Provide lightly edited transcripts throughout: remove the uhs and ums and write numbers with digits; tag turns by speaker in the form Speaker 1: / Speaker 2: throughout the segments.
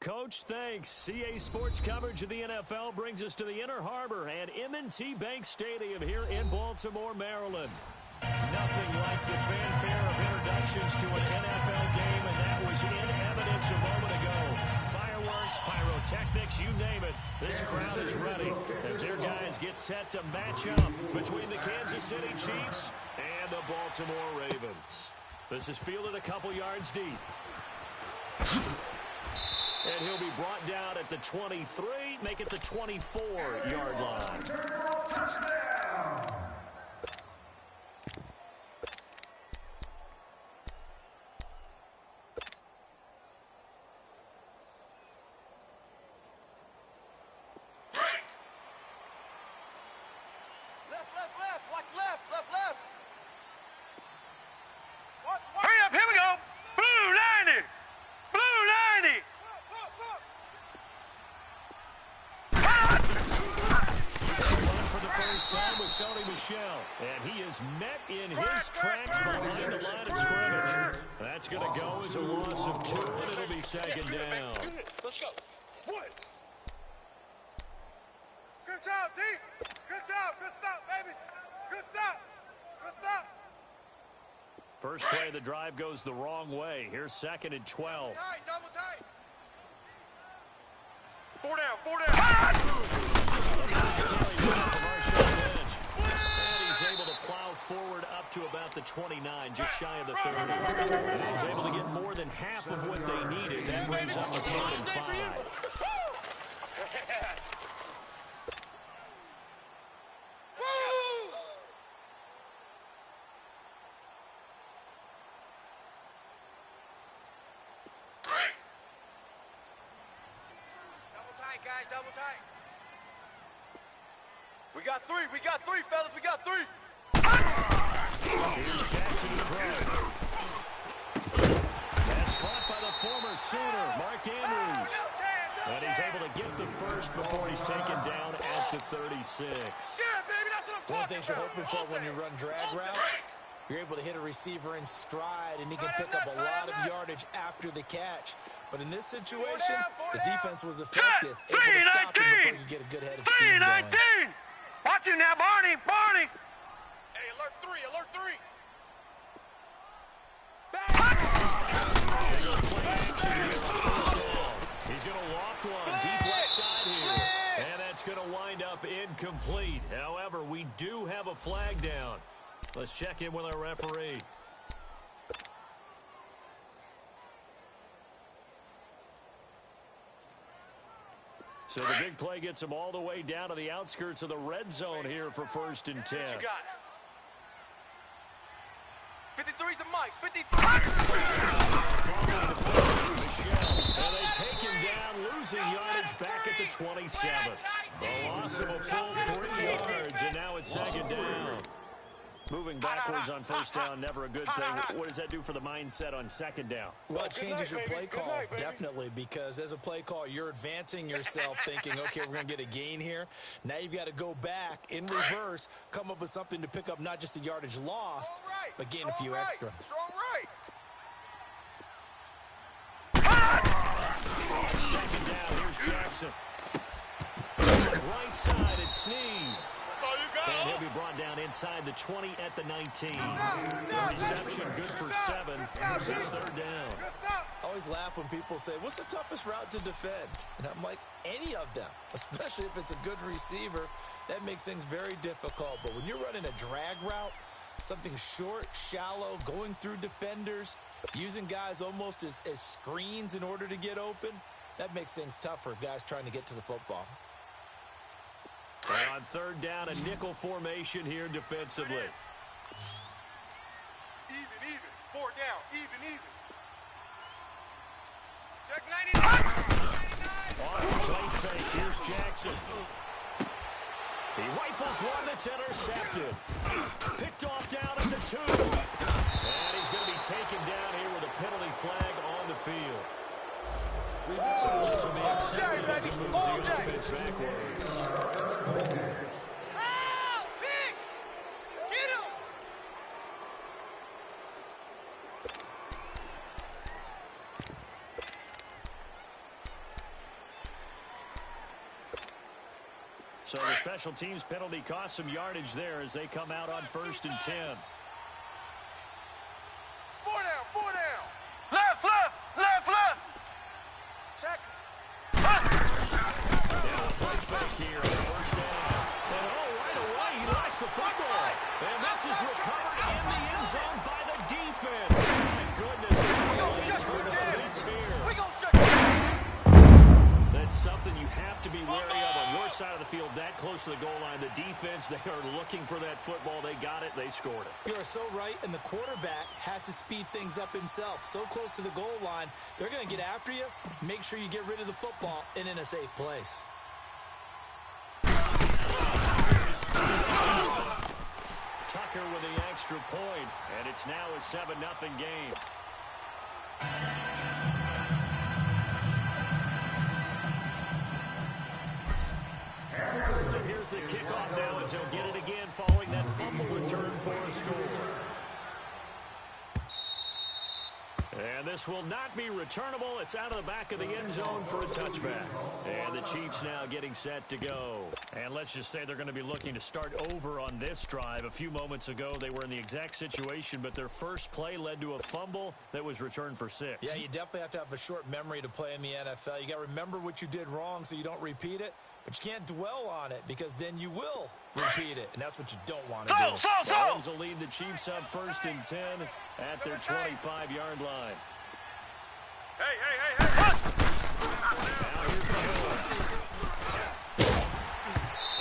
Speaker 1: Coach, thanks. CA Sports coverage of the NFL brings us to the Inner Harbor and M&T Bank Stadium here in Baltimore, Maryland. Nothing like the fanfare of introductions to an NFL game, and that was in evidence a moment ago. Fireworks, pyrotechnics, you name it. This crowd is ready as their guys get set to match up between the Kansas City Chiefs and the Baltimore Ravens. This is fielded a couple yards deep. And he'll be brought down at the 23, make it the 24-yard line.
Speaker 2: Touchdown!
Speaker 1: And he is met in his tracks behind the line of scrimmage. That's going to go as a loss of 2, and it'll be second down.
Speaker 3: Let's go. One. Good job, D. Good job. Good stop, baby. Good stop. Good stop.
Speaker 1: First play of the drive goes the wrong way. Here's second and 12.
Speaker 3: Double tight. 4 down. 4 down.
Speaker 1: Able to plow forward up to about the 29, just shy of the 30. And he's able to get more than half of what they needed. That brings up a 3rd and 5.
Speaker 3: Double tight, guys, double tight. We got three, fellas. We got 3.
Speaker 1: Here's Jackson to throw. That's caught by the former Sooner, Mark Andrews. And he's able to get the first before he's taken down at the 36.
Speaker 3: Yeah, baby, that's what I'm talking
Speaker 4: One of the things you're
Speaker 3: about.
Speaker 4: hoping for when you run drag routes, you're able to hit a receiver in stride, and he can pick up a lot of yardage after the catch. But in this situation, the defense was effective, able to stop him before you get a good head of steam going.
Speaker 3: Watch him now, Barney. Hey, alert 3.
Speaker 1: He's going to loft one deep left side here. And that's going to wind up incomplete. However, we do have a flag down. Let's check in with our referee. So the big play gets him all the way down to the outskirts of the red zone here for 1st and 10.
Speaker 3: What you got? 53's the mic. 53.
Speaker 1: And they take him down, losing yardage back at the 27. A loss of a full 3 yards, and now it's second down. Moving backwards on 1st down, never a good thing. What does that do for the mindset on 2nd down?
Speaker 4: Well, it changes your play calls, definitely, because as a play call, you're advancing yourself thinking, okay, we're going to get a gain here. Now you've got to go back in reverse, come up with something to pick up not just the yardage lost, but gain a few extra.
Speaker 3: Strong right.
Speaker 1: Second down, here's Jackson. Right side, it's Snead.
Speaker 3: That's all you got.
Speaker 1: And he'll be brought down inside the 20 at the 19. The reception good for 7. It's 3rd down.
Speaker 4: I always laugh when people say, what's the toughest route to defend? And I'm like, any of them, especially if it's a good receiver. That makes things very difficult. But when you're running a drag route, something short, shallow, going through defenders, using guys almost as screens in order to get open, that makes things tough for guys trying to get to the football.
Speaker 1: And on 3rd down, a nickel formation here defensively.
Speaker 3: Even. 4 down. Even. Check 99.
Speaker 1: On the play fake, here's Jackson. He rifles one that's intercepted. Picked off down at the 2. And he's going to be taken down here with a penalty flag on the field. So this will be accepted as he moves the offense backwards.
Speaker 3: Get him!
Speaker 1: So the special teams penalty cost some yardage there as they come out on 1st and 10.
Speaker 3: 4 down, 4 down.
Speaker 2: Left, left, left, left.
Speaker 3: Check.
Speaker 1: Now a play fake here on 1st down. And right away he lost the football. And this is recovered in the end zone by the defense. My goodness,
Speaker 3: We gonna shut you down.
Speaker 1: that's something you have to be wary of on your side of the field, that close to the goal line. The defense, they are looking for that football. They got it. They scored it.
Speaker 4: You are so right, and the quarterback has to speed things up himself. So close to the goal line, they're going to get after you. Make sure you get rid of the football and in a safe place.
Speaker 1: Tucker with the extra point, and it's now a 7-0 game. So here's the kickoff now as he'll get it again following that fumble return for a score. And this will not be returnable. It's out of the back of the end zone for a touchback. And the Chiefs now getting set to go. And let's just say they're going to be looking to start over on this drive. A few moments ago, they were in the exact situation, but their first play led to a fumble that was returned for 6.
Speaker 4: Yeah, you definitely have to have a short memory to play in the NFL. You got to remember what you did wrong so you don't repeat it. But you can't dwell on it because then you will repeat it, and that's what you don't want to do.
Speaker 1: Mahomes will lead the Chiefs up 1st and 10 at their 25-yard line.
Speaker 3: Hey.
Speaker 1: Now here's Mahomes.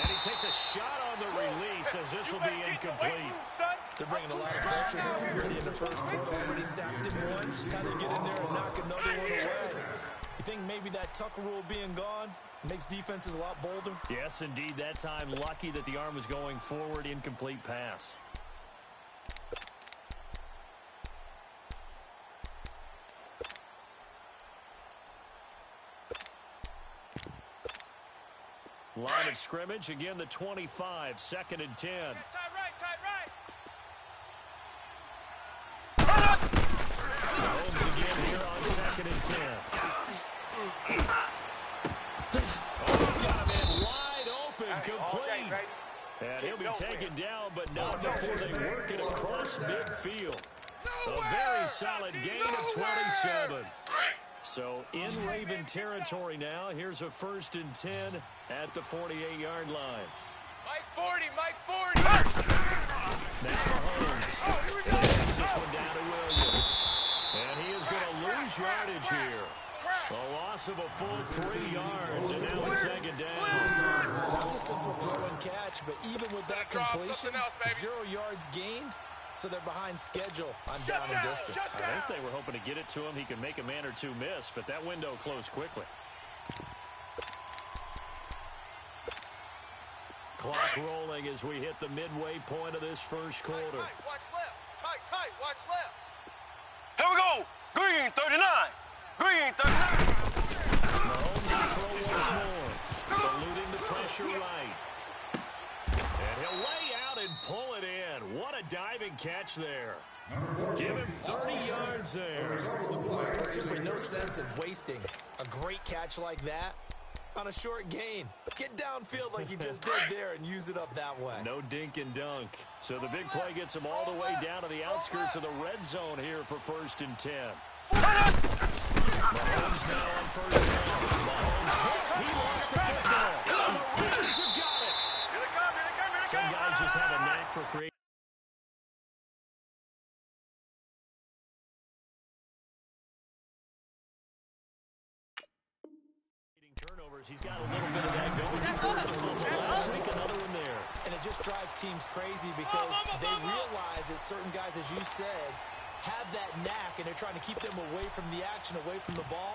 Speaker 1: And he takes a shot on the release as this will be incomplete.
Speaker 4: They're bringing a lot of pressure here already in the first quarter. Already sacked him once. How they get in there and knock another one away? You think maybe that Tucker rule being gone makes defenses a lot bolder?
Speaker 1: Yes, indeed. That time, lucky that the arm was going forward. Incomplete pass. Line of scrimmage, again the 25, 2nd and 10.
Speaker 3: Tight right.
Speaker 1: Mahomes again here on 2nd and 10. Oh, he's got a man wide open, complete. And he'll be taken down, but not before they work it across midfield. A very solid gain of 27. So in Raven territory now. Here's a 1st and 10 at the 48-yard line.
Speaker 3: Mike 40.
Speaker 1: Now Mahomes. Takes this one down to Williams. And he is going to lose yardage here. A loss of a full 3 yards, and now it's 2nd down.
Speaker 4: That was a simple throw and catch, but even with that completion, 0 yards gained, so they're behind schedule on down and distance.
Speaker 1: I think they were hoping to get it to him. He could make a man or two miss, but that window closed quickly. Clock rolling as we hit the midway point of this first quarter.
Speaker 3: Tight, watch left. Tight, watch left.
Speaker 2: Here we go. Green 39. Green 39.
Speaker 1: Mahomes will throw once more, eluding the pressure right. And he'll lay out and pull it in. What a diving catch there. Give him 30 yards there.
Speaker 4: There's simply no sense in wasting a great catch like that on a short gain. Get downfield like you just did there and use it up that way.
Speaker 1: No dink and dunk. So the big play gets him all the way down to the outskirts of the red zone here for 1st and 10. Mahomes now on 1st down. Mahomes hit. He lost the football. The Ravens have got it.
Speaker 3: Here they come.
Speaker 1: Some guys just have a knack for creating turnovers. He's got a little bit of that going. He forced the fumble last week, another one there.
Speaker 4: And it just drives teams crazy because they realize that certain guys, as you said, have that knack, and they're trying to keep them away from the action, away from the ball.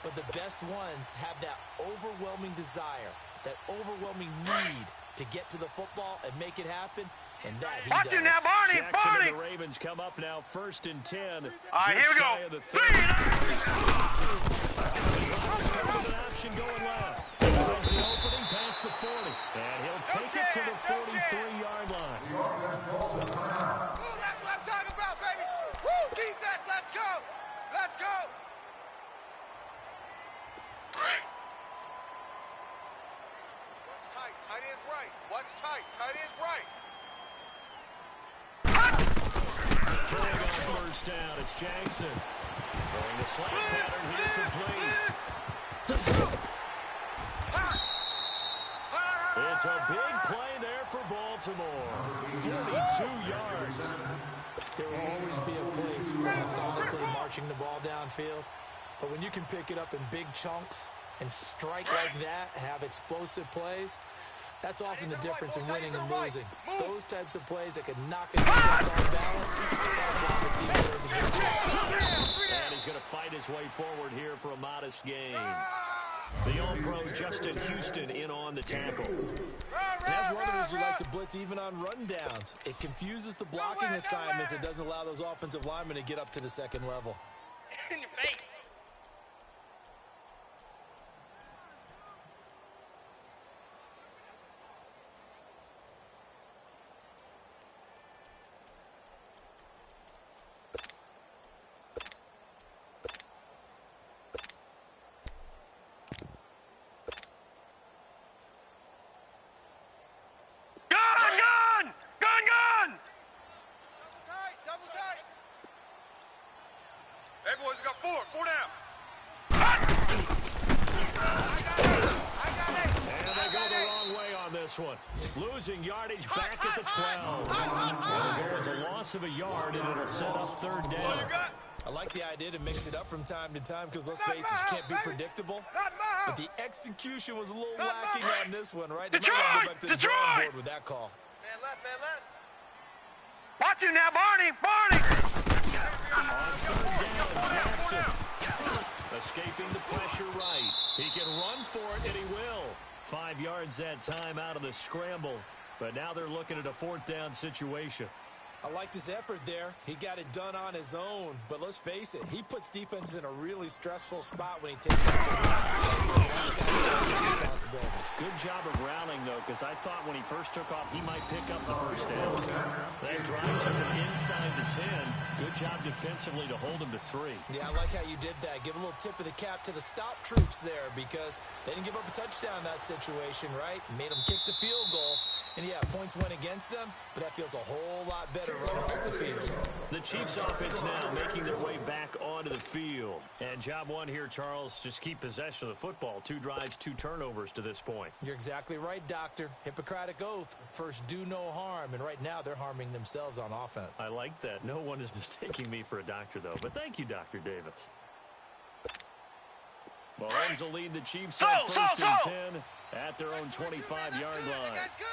Speaker 4: But the best ones have that overwhelming desire, that overwhelming need to get to the football and make it happen, and that he
Speaker 2: Watch
Speaker 4: does.
Speaker 2: it now, Barney.
Speaker 1: Jackson and the Ravens come up now 1st and 10.
Speaker 2: All right, here we go.
Speaker 1: An option going left. Finds the opening past the 40. And he'll take it to the 43-yard line.
Speaker 3: Ooh, that's what I'm talking about, baby. Woo, defense, let's go. Let's go. Tight. Tight end's right. Watch tight. Tight end's right.
Speaker 1: Throwing on first down, it's Jackson. Throwing the slant pattern here complete. It's a big play there for Baltimore. 42 yards.
Speaker 4: There will always be a place for methodically marching the ball downfield. But when you can pick it up in big chunks and strike like that, have explosive plays, that's often the difference in winning and losing. Those types of plays that can knock it off balance, that'll drive the team towards a victory.
Speaker 1: And he's going to fight his way forward here for a modest gain. The All-Pro Justin Houston in on the tackle.
Speaker 4: That's one of the reasons you like to blitz even on rundowns. It confuses the blocking assignments. It doesn't allow those offensive linemen to get up to the second level.
Speaker 3: In your face. Hey, boys, we got four down.
Speaker 1: And they go the wrong way on this one. Losing yardage back at the 12. It'll go as a loss of a yard, and it'll set up third down.
Speaker 4: I like the idea to mix it up from time to time because, let's face it, you can't be predictable. But the execution was a little lacking on this one, right? They might go back to the drawing board with that call.
Speaker 3: Man left, man left.
Speaker 2: Watch you now, Barney!
Speaker 1: Escaping the pressure right. He can run for it, and he will. 5 yards that time out of the scramble. But now they're looking at a fourth down situation.
Speaker 4: I liked his effort there. He got it done on his own. But let's face it, he puts defenses in a really stressful spot when he takes out the responsibilities.
Speaker 1: Good job of rallying, though, because I thought when he first took off, he might pick up the first down. That drive took him inside the 10. Good job defensively to hold him to 3.
Speaker 4: Yeah, I like how you did that. Give a little tip of the cap to the stop troops there because they didn't give up a touchdown in that situation, right? Made them kick the field goal. And, yeah, points went against them, but that feels a whole lot better running off the field.
Speaker 1: The Chiefs offense now making their way back onto the field. And job one here, Charles, just keep possession of the football. 2 drives, 2 turnovers to this point.
Speaker 4: You're exactly right, Doctor. Hippocratic oath. First, do no harm. And right now, they're harming themselves on offense.
Speaker 1: I like that. No one is mistaking me for a doctor, though. But thank you, Dr. Davis. Mahomes will lead the Chiefs on first and 10 at their own 25-yard line.
Speaker 3: That's good.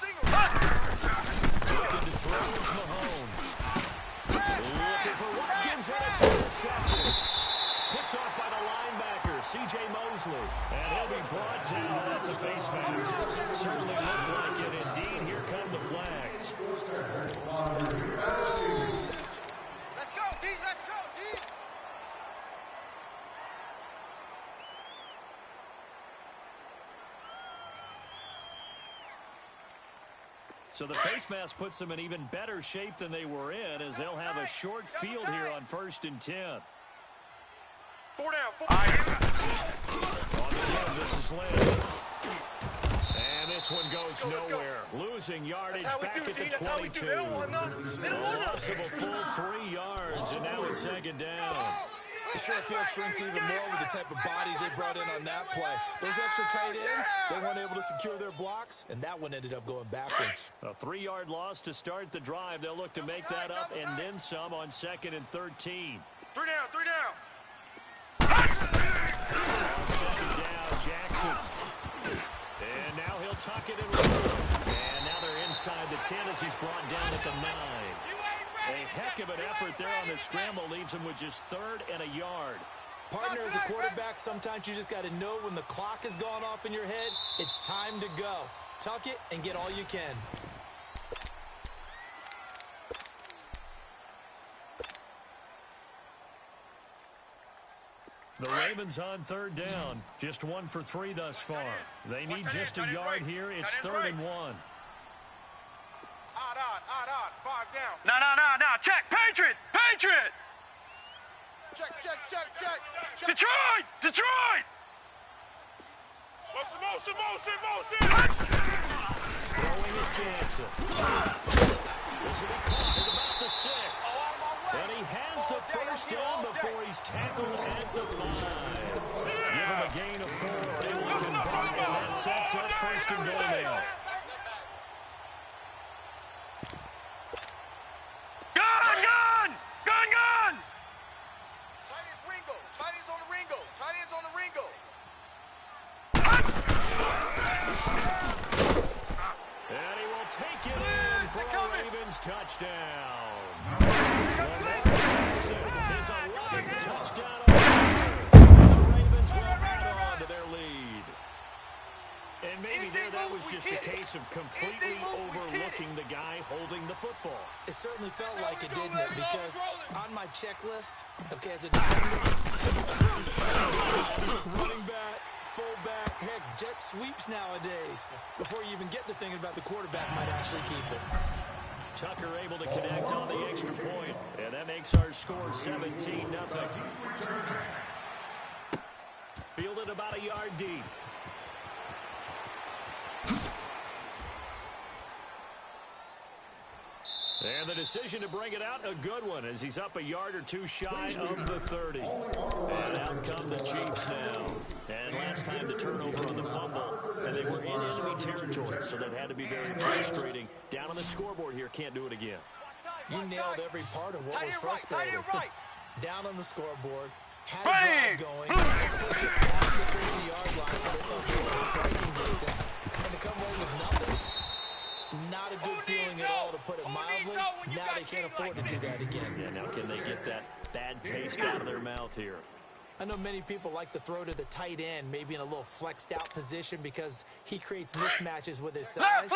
Speaker 1: Looking to throw is Mahomes. Looking for Watkins, and it's intercepted. Picked off by the linebacker, C.J. Mosley. And he'll be brought down. That's a face mask. Certainly looked like it. Indeed, here come the flags.
Speaker 3: Let's go, D. Let's go, D.
Speaker 1: So the face mask puts them in even better shape than they were in, as they'll have a short field here on first and 10.
Speaker 3: 4 down.
Speaker 1: On the end, this is Lynn. And this one goes nowhere. Losing yardage back at the 22. Loss of a full 3 yards, and now it's second down.
Speaker 4: The short field shrinks even more with the type of bodies they brought in on that play. Those extra tight ends, they weren't able to secure their blocks, and that one ended up going backwards.
Speaker 1: A 3-yard loss to start the drive. They'll look to make that up and then some on 2nd and 13.
Speaker 3: 3 down, 3 down.
Speaker 1: On 2nd down, Jackson. And now he'll tuck it in. And now they're inside the 10 as he's brought down at the 9. A heck of an effort there on the scramble leaves him with just 3rd and a yard.
Speaker 4: Partner, as a quarterback, sometimes you just got to know when the clock has gone off in your head, it's time to go. Tuck it and get all you can.
Speaker 1: The Ravens on 3rd down. Just 1 for 3 thus far. They need just a yard here. It's 3rd and 1.
Speaker 3: Odd, 5 down.
Speaker 2: No. Check. Patriot.
Speaker 3: Check.
Speaker 2: Detroit. Motion, motion, motion!
Speaker 1: Throwing is Jackson. This will be caught at about the 6. And he has the first down before he's tackled at the 5. Give him a gain of 4. Able to convert, and that sets up first and goal now.
Speaker 2: Gun, gun! Gun, gun!
Speaker 3: Tight end's Ringo. Tight end's on the Ringo. Tight end's on the Ringo.
Speaker 1: And he will take it in for a Ravens touchdown. His 11th touchdown of the year. The Ravens will add on to their lead. And maybe that was just a case of completely overlooking the guy holding the football.
Speaker 4: It certainly felt like it, didn't it? Because on my checklist, okay, as a defender, running back, fullback, heck, jet sweeps nowadays. Before you even get to thinking about the quarterback might actually keep it.
Speaker 1: Tucker able to connect on the extra point, and that makes our score 17-0. Fielded about a yard deep. And the decision to bring it out, a good one, as he's up a yard or two shy of the 30. And out come the Chiefs now. And last time the turnover on the fumble, and they were in enemy territory, so that had to be very frustrating. Down on the scoreboard here, can't do it again.
Speaker 4: You nailed every part of what was frustrating. Down on the scoreboard, had a drive going, pushed it past the 50-yard line, so they thought they were in striking distance, and to come away with nothing. Not a good feeling at all, to put it mildly. Now they can't afford to do that again.
Speaker 1: Yeah, now can they get that bad taste out of their mouth here?
Speaker 4: I know many people like to throw to the tight end, maybe in a little flexed out position because he creates mismatches with his size.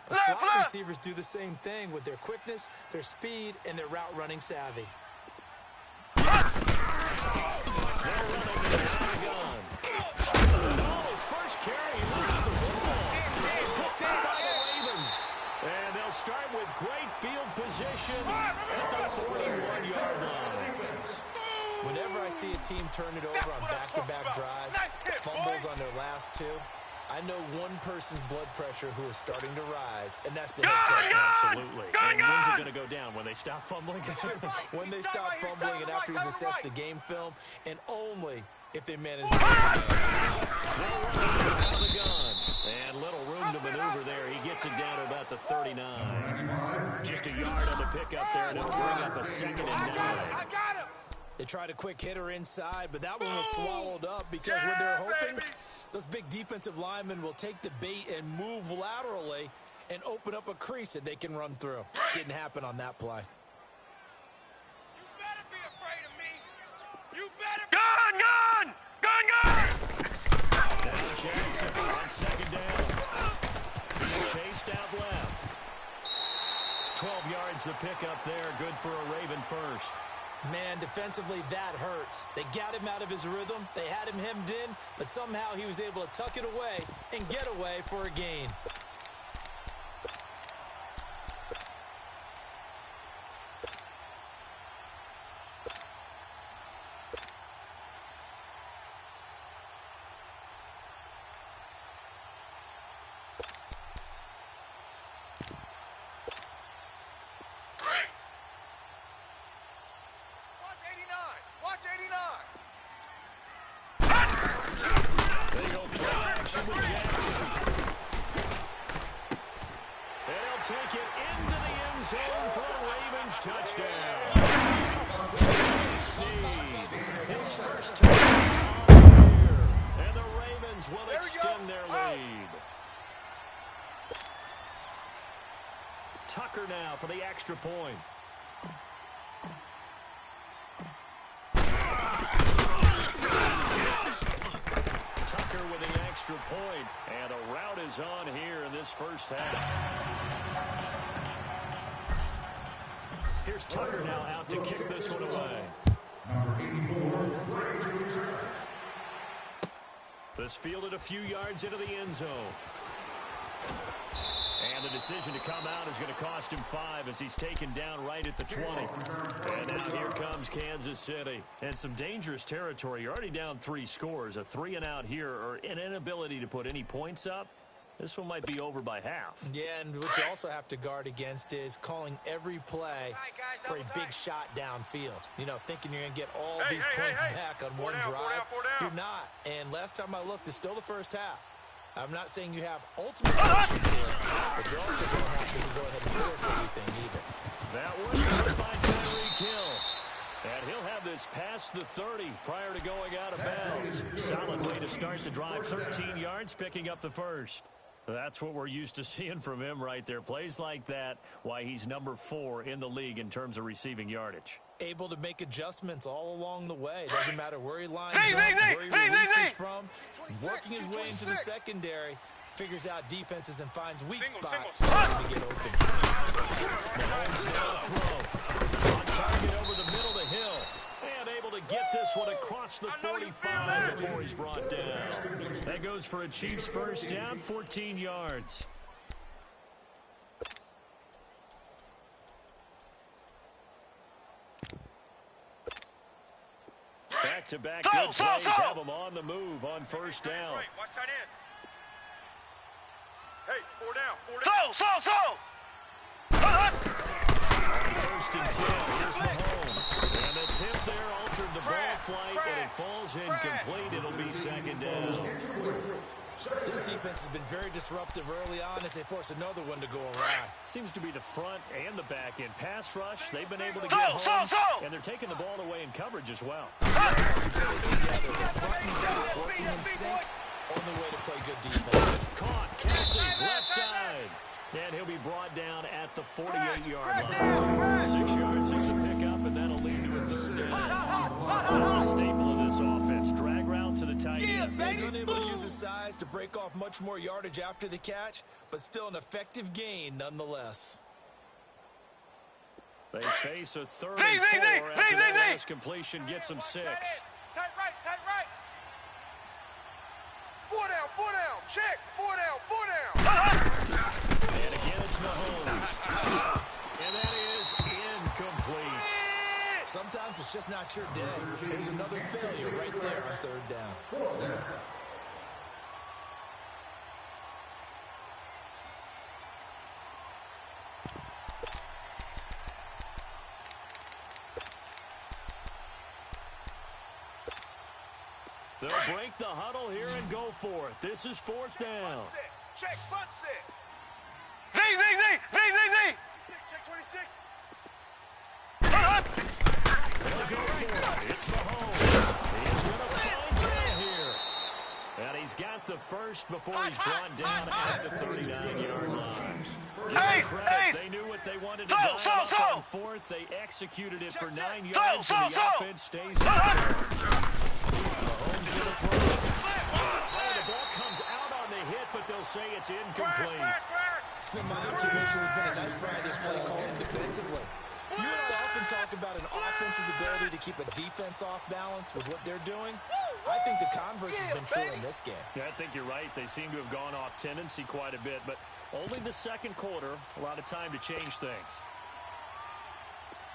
Speaker 4: But slot receivers do the same thing with their quickness, their speed, and their route running savvy.
Speaker 1: They're running the gun. And all his first carry, he loses the football. He's picked up by the Ravens. And they'll start with great field position at the 41-yard line.
Speaker 4: Whenever I see a team turn it over on back-to-back drives, fumbles on their last two, I know one person's blood pressure who is starting to rise, and that's the head coach.
Speaker 1: Absolutely. And when's it going to go down? When they stop fumbling?
Speaker 4: When they stop fumbling and after he's assessed the game film, and only if they manage to get
Speaker 1: out of the gun. And little room to maneuver there. He gets it down to about the 39. Just a yard on the pickup there, and it'll bring up a 2nd and 9.
Speaker 3: I got him.
Speaker 4: They tried a quick hitter inside, but that one was swallowed up because when they're hoping those big defensive linemen will take the bait and move laterally and open up a crease that they can run through. Didn't happen on that play.
Speaker 3: You better be afraid of me. You better be
Speaker 2: Gun, gun! Gun, gun!
Speaker 1: Down Jackson on 2nd down. Chased out left. 12 yards the pickup there. Good for a Raven first.
Speaker 4: Man, defensively, that hurts. They got him out of his rhythm. They had him hemmed in, but somehow he was able to tuck it away and get away for a gain.
Speaker 3: Watch 89.
Speaker 1: They go play action with Jackson. And he'll take it into the end zone for a Ravens touchdown. Sneed, his first touchdown of the year. And the Ravens will extend their lead. Tucker now for the extra point. Tucker with the extra point, and a route is on here in this first half. Here's Tucker now out to kick this one away. This fielded a few yards into the end zone. And And the decision to come out is going to cost him 5 as he's taken down right at the 20. And now here comes Kansas City. And some dangerous territory. You're already down 3 scores. A 3-and-out here or an inability to put any points up. This one might be over by half.
Speaker 4: Yeah, and what you also have to guard against is calling every play for a big shot downfield. You know, thinking you're going to get all these points back on one drive. You're not. And last time I looked, it's still the first half. I'm not saying you have ultimate options here, but you're also going to have to go ahead and force everything either.
Speaker 1: That one is by Tyreek Hill. And he'll have this past the 30 prior to going out of bounds. Solid way to start the drive. 13 yards, picking up the first. That's what we're used to seeing from him right there. Plays like that, why he's number 4 in the league in terms of receiving yardage.
Speaker 4: Able to make adjustments all along the way. Doesn't matter where he lines up, where he releases from. Working his way into the secondary. Figures out defenses and finds weak spots to get open.
Speaker 1: On target over the middle to Hill. And able to get this one across the 45 before he's brought down. That goes for a Chiefs first down, 14 yards. Back-to-back good plays have them on the move on first down.
Speaker 2: Watch tight end. Hey, 4 down.
Speaker 1: First and 10, here's Mahomes. And the tip there altered the ball flight, and it falls incomplete. It'll be second down.
Speaker 4: This defense has been very disruptive early on as they force another one to go awry.
Speaker 1: Seems to be the front and the back end. Pass rush, they've been able to get home, and they're taking the ball away in coverage as well.
Speaker 4: Together, the front and back working in sync, on the way to play good defense.
Speaker 1: Caught, Kelsey, left side. And he'll be brought down at the 48-yard line. 6 yards is the pickup, and that'll lead to a third down. That's a staple of this offense. Drag route to the tight end.
Speaker 4: He's unable to use his size to break off much more yardage after the catch, but still an effective gain nonetheless.
Speaker 1: They face a third and 4 after that last completion gets them 6.
Speaker 3: Tight right. 4 down. Check. 4 down.
Speaker 1: And again, it's Mahomes. And that is incomplete.
Speaker 4: Sometimes it's just not your day. There's another failure right there on third down.
Speaker 1: They'll break the huddle here and go for it. This is 4th down.
Speaker 3: Check, front set.
Speaker 2: Z.
Speaker 3: Check 26.
Speaker 1: They'll go for it. It's Mahomes. He's going to find Hill here. And he's got the first before he's brought down at the 39-yard line. They knew what they wanted to dial up on 4th. They executed it for 9 yards, and the offense stays up. Mahomes going to throw it. Oh, the ball comes out on the hit, but they'll say it's incomplete.
Speaker 4: It's been my observation. There's been a nice variety of play calling defensively. You and I often talk about an offense's ability to keep a defense off balance with what they're doing. I think the converse has been true in this game.
Speaker 1: Yeah, I think you're right. They seem to have gone off tendency quite a bit, but only the second quarter, a lot of time to change things.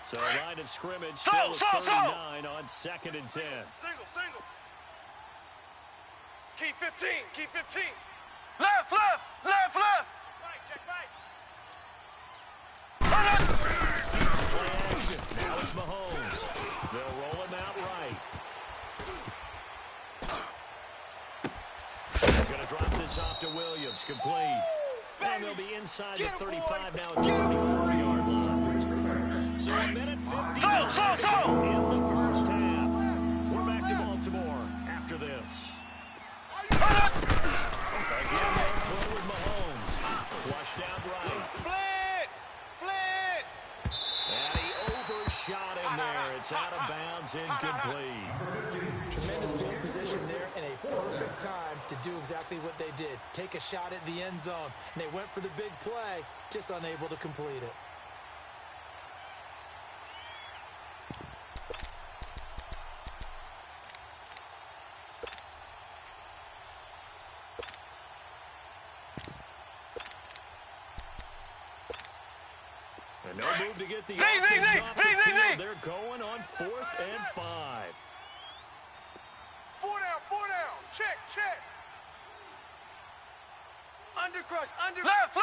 Speaker 1: So line of scrimmage still at 39 on 2nd and 10.
Speaker 3: Single. Keep 15.
Speaker 2: Left.
Speaker 3: Right, check right.
Speaker 1: Play action. Now it's Mahomes. They'll roll him out right. He's going to drop this off to Williams. Complete. And they'll be inside the 35 now at the 34-yard line. So a minute 50 in the first half. We're back to Baltimore after this. Again, they'll throw with Mahomes. Flushed out right.
Speaker 3: Blitz!
Speaker 1: And he overshot him there. It's out of bounds, incomplete.
Speaker 4: Tremendous field position there and a perfect time to do exactly what they did. Take a shot at the end zone. And they went for the big play, just unable to complete it.
Speaker 1: And no move to get the offense off the field. They're going on 4th and 5.
Speaker 3: 4 down. Check. Under crush.
Speaker 2: Left. Z.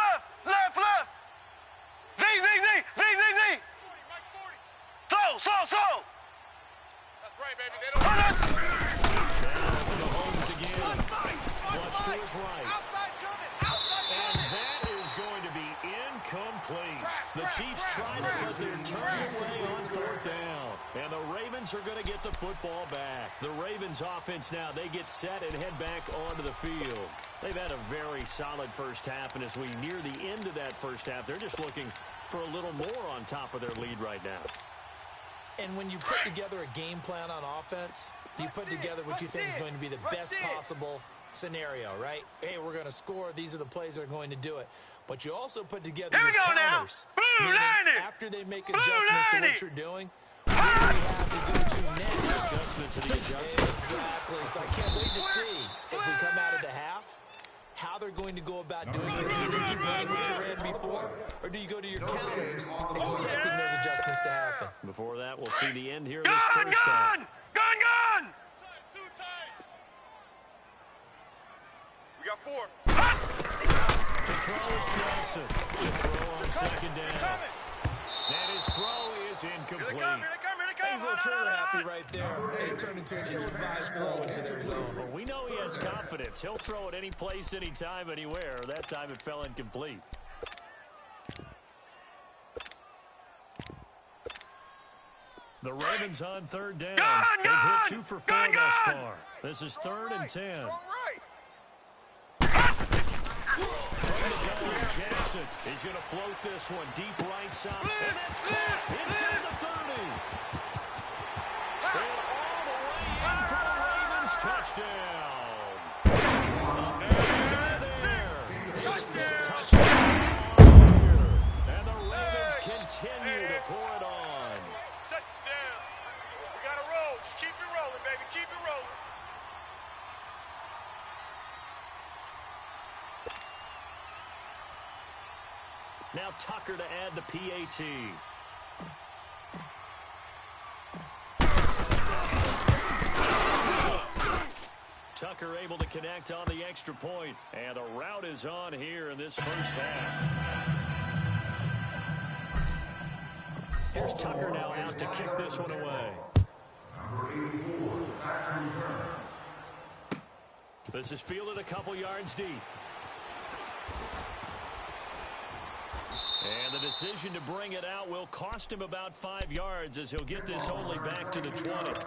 Speaker 2: Slow.
Speaker 3: That's right, baby. They don't.
Speaker 1: Now to the homes again. Flush to his right.
Speaker 3: Outside coming.
Speaker 1: And that is going to be incomplete. The Chiefs trying to get their turn away on 4th down. And the Ravens are going to get the football back. The Ravens offense now, they get set and head back onto the field. They've had a very solid first half, and as we near the end of that first half, they're just looking for a little more on top of their lead right now.
Speaker 4: And when you put together a game plan on offense, you put together what you think is going to be the best possible scenario, right? Hey, we're going to score. These are the plays that are going to do it. But you also put together your counters. After they make adjustments to what you're doing, what do we have to go to next?
Speaker 1: Adjustment to the adjustment.
Speaker 4: Exactly. So I can't wait to see if we come out of the half, how they're going to go about doing it. Do you just keep running what you ran before, or do you go to your counters expecting those adjustments to happen?
Speaker 1: Before that, we'll see the end here of this first half.
Speaker 2: Gun!
Speaker 3: We got 4.
Speaker 1: To throw is Jackson. To throw on 2nd down. And his throw is incomplete.
Speaker 3: Here they come.
Speaker 4: He's a little trigger happy right there. And it turned into an ill-advised throw into their zone.
Speaker 1: Well, we know he has confidence. He'll throw it any place, anytime, anywhere. That time it fell incomplete. The Ravens on 3rd down. They've hit 2 for 4 thus far. This is 3rd and 10. From the gun, Jackson. He's going to float this one deep right side. And that's caught inside the 30. And all the way in for the Ravens. Touchdown. Touchdown. And the Ravens continue to pour it on.
Speaker 3: Touchdown. We got to roll. Just keep it rolling, baby. Keep it rolling.
Speaker 1: Now Tucker to add the PAT. Tucker able to connect on the extra point. And the route is on here in this first half. Here's Tucker now out to kick this one away. This is fielded a couple yards deep. And the decision to bring it out will cost him about 5 yards as he'll get this only back to the 20.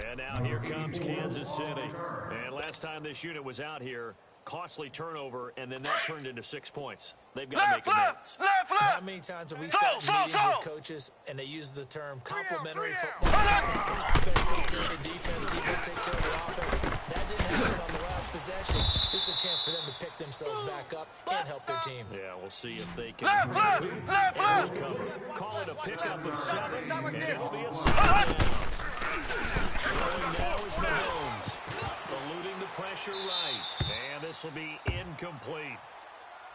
Speaker 1: And now here comes Kansas City. And last time this unit was out here, costly turnover, and then that turned into 6 points. They've got to make amends.
Speaker 2: Left.
Speaker 4: How many times have we sat in meetings with coaches and they use the term complementary football? Offense take care of the defense, defense take care of the offense. That didn't happen on the last possession. This is a chance for them to pick themselves back up and help their team.
Speaker 1: Yeah, we'll see if they can
Speaker 2: Left.
Speaker 1: cover. Call it a pickup of 7, and it'll be a 7 down. Going now is Mahomes, eluding the pressure right, and this will be incomplete.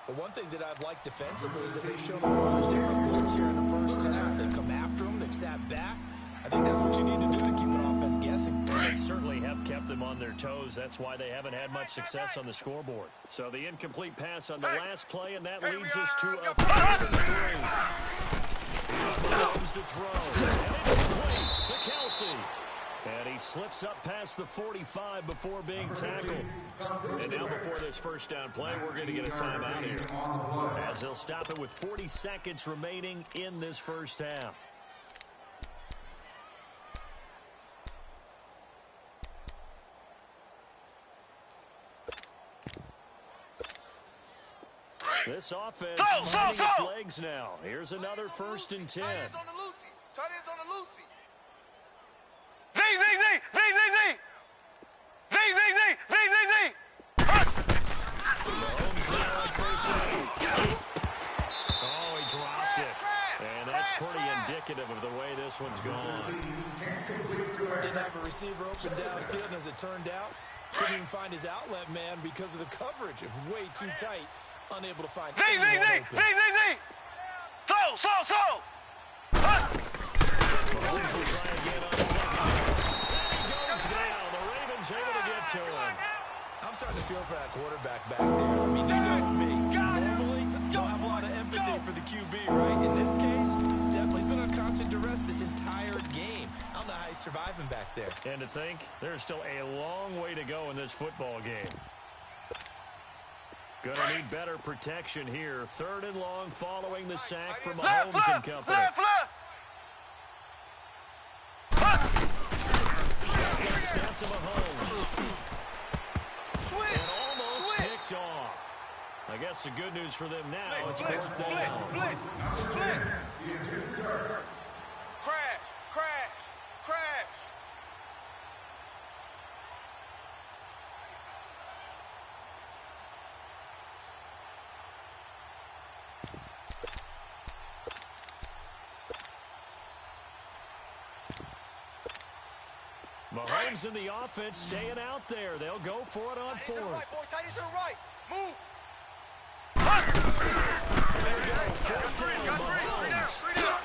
Speaker 4: But one thing that I've liked defensively is that they've shown a lot of different blitz here in the first half. They've come after them, they've sat back. I think that's what you need to do to keep an offense guessing.
Speaker 1: They certainly have kept them on their toes. That's why they haven't had much success on the scoreboard. So the incomplete pass on the last play, and that leads us to a 3rd and 3. Here's Mahomes to throw. And incomplete to Kelsey. And he slips up past the 45 before being tackled. And now before this first down play, we're going to get a timeout here, as they'll stop it with 40 seconds remaining in this first half. This offense finding its legs now. Here's another 1st and 10.
Speaker 3: Tight ends on the loosey. Tight ends on the loosey.
Speaker 2: Z.
Speaker 1: Mahomes now on 1st down. Oh, he dropped it. And that's pretty indicative of the way this one's gone.
Speaker 4: Didn't have a receiver open downfield, and as it turned out, couldn't even find his outlet man because of the coverage. It was way too tight. Unable to find anyone open.
Speaker 2: Slow.
Speaker 1: Mahomes will try again on second. And he goes down. The Ravens able to get to him.
Speaker 4: I'm starting to feel for that quarterback back there. I mean, you know me. Normally, don't have a lot of empathy for the QB, right? In this case, definitely he's been on constant duress this entire game. I don't know how he's surviving back there.
Speaker 1: And to think, there's still a long way to go in this football game. Gonna need better protection here. 3rd and long following the sack from Mahomes and company. Shotgun snap to Mahomes. And almost picked off. I guess the good news for them now, it's 4th down.
Speaker 3: Blitz. Crash.
Speaker 1: Mahomes in the offense staying out there. They'll go for it on 4th.
Speaker 3: Tight to the right. Move.
Speaker 1: There we go. 4th down, Mahomes.
Speaker 3: Three down.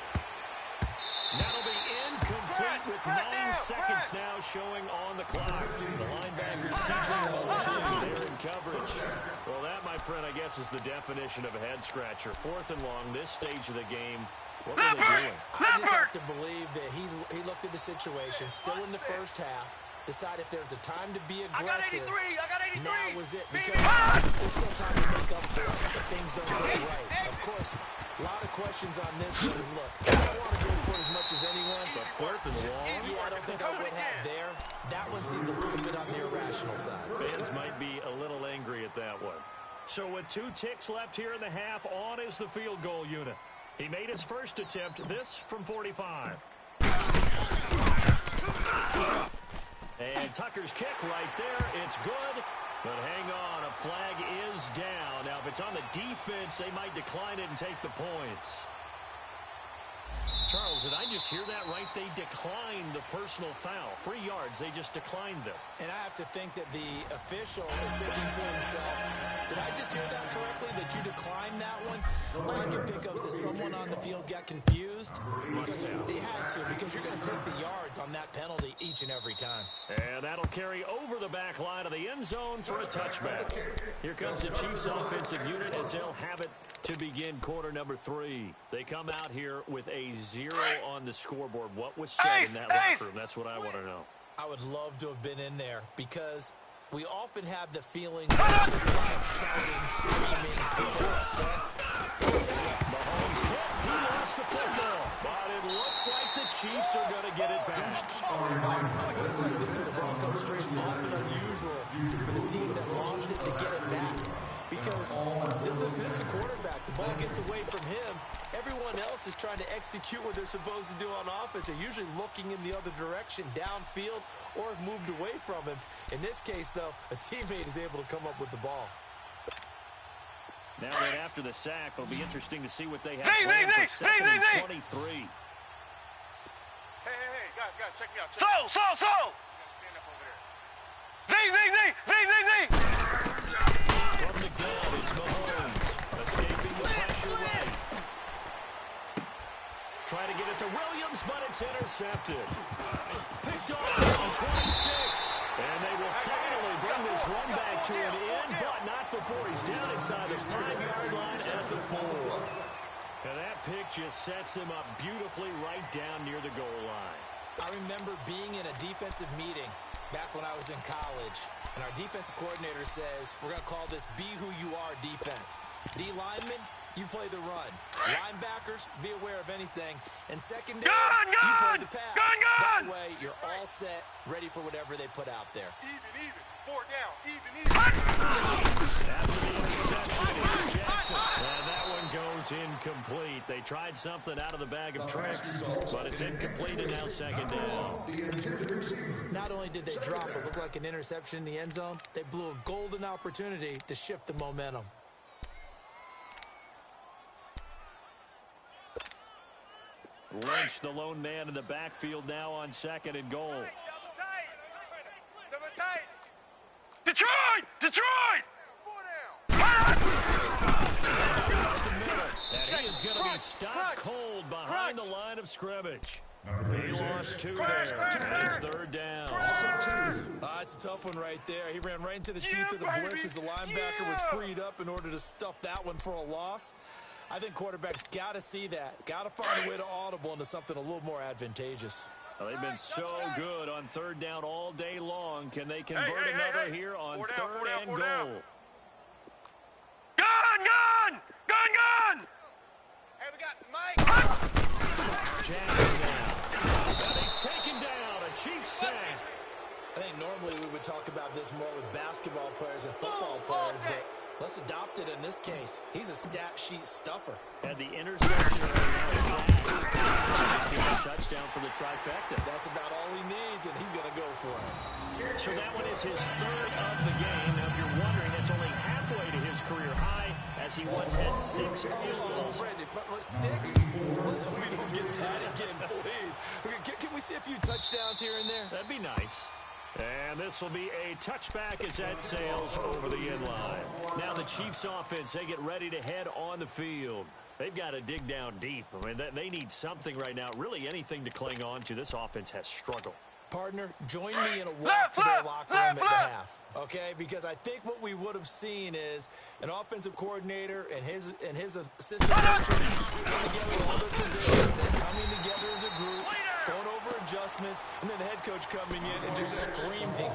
Speaker 1: That'll be incomplete with 9 seconds now showing on the clock. The linebacker centering there in coverage. Well, that, my friend, I guess is the definition of a head-scratcher. 4th and long, this stage of the game. What were they doing?
Speaker 4: I just have to believe that he looked at the situation, still in the first half, decided if there's a time to be aggressive.
Speaker 3: I got 83.
Speaker 4: Now was it, because there's still time to make up for it if things don't go right. Of course, a lot of questions on this one. Look, I don't want to go for it as much as anyone, but
Speaker 1: 4th and long?
Speaker 4: yeah, I don't think I would have there. That one seemed a little bit on the irrational side.
Speaker 1: Fans might be a little angry at that one. So with 2 ticks left here in the half, on is the field goal unit. He made his first attempt, this from 45. And Tucker's kick right there, it's good. But hang on, a flag is down. Now, if it's on the defense, they might decline it and take the points. Charles, did I just hear that right? They declined the personal foul. 3 yards, they just declined them.
Speaker 4: And I have to think that the official is thinking to himself, did I just hear that correctly, that you declined that one? All I can think of is that someone on the field got confused. Because they had to, because you're going to take the yards on that penalty each and every time.
Speaker 1: And that'll carry over the back line of the end zone for a touchback. Here comes the Chiefs offensive unit as they'll have it to begin quarter number 3. They come out here with a 0 on the scoreboard. What was said in that locker room? That's what I want to know.
Speaker 4: I would love to have been in there because we often have the feeling of shouting, screaming, people upset.
Speaker 1: Mahomes hit. He lost the football. But it looks like the Chiefs are going to get it back.
Speaker 4: Plays like this when the ball comes free, it's often unusual for the team that lost it to get it back. Because this is the quarterback. The ball gets away from him. Everyone else is trying to execute what they're supposed to do on offense. They're usually looking in the other direction, downfield, or have moved away from him. In this case, though, a teammate is able to come up with the ball.
Speaker 1: Now that after the sack, it'll be interesting to see what they have planned for 2nd and 23.
Speaker 3: Hey, guys, check me out.
Speaker 2: So.
Speaker 3: Stand up over there.
Speaker 1: From the gun, it's Mahomes. Escaping the pressure right. Trying to get it to Williams, but it's intercepted. Picked off on 26. And they will finally bring this run back to an end, but not before he's down inside the 5-yard line at the 4. And that pick just sets him up beautifully right down near the goal line.
Speaker 4: I remember being in a defensive meeting back when I was in college, and our defensive coordinator says, we're going to call this be who you are defense. D linemen, you play the run. Linebackers, be aware of anything. And secondary, you play the pass. That way, you're all set, ready for whatever they put out there.
Speaker 3: Even. 4 down. Even.
Speaker 1: After the interception, here's Jackson. And that one goes incomplete. They tried something out of the bag of tricks, but it's incomplete and now 2nd down.
Speaker 4: Not only did they drop what looked like an interception in the end zone, they blew a golden opportunity to shift the momentum.
Speaker 1: Lynch, the lone man in the backfield now on 2nd and goal.
Speaker 3: Double tight.
Speaker 2: Detroit!
Speaker 3: 4 down.
Speaker 1: And he is going to be stopped cold behind the line of scrimmage. He lost 2 there, and it's 3rd down.
Speaker 4: It's a tough one right there. He ran right into the teeth of the blitz as the linebacker was freed up in order to stuff that one for a loss. I think quarterbacks got to see that. Got to find a way to audible into something a little more advantageous.
Speaker 1: Well, they've been so good on 3rd down all day long. Can they convert another here on 3rd and goal?
Speaker 2: Gun!
Speaker 3: Hey, we got Mike.
Speaker 1: Jackson now. And he's taken down. A Chiefs sack.
Speaker 4: I think normally we would talk about this more with basketball players and football players, but let's adopt it in this case. He's a stat sheet stuffer.
Speaker 1: Had the interception. A touchdown for the trifecta.
Speaker 4: That's about all he needs, and he's going to go for it.
Speaker 1: So that one is his 3rd of the game. Now, if you're wondering, it's only halfway to his career high, as he once had 6 field.
Speaker 4: Brandon, but 6? Let's hope we don't get that again, please. Can we see a few touchdowns here and there?
Speaker 1: That'd be nice. And this will be a touchback as that sails over the end line. Now the Chiefs offense, they get ready to head on the field. They've got to dig down deep. I mean, they need something right now, really anything to cling on to. This offense has struggled.
Speaker 4: Partner, join me in a walk to their locker room at the half, okay? Because I think what we would have seen is an offensive coordinator and his assistant coaches coming together with all their positions, then coming together as a group, going over adjustments, and then the head coach coming in and just screaming,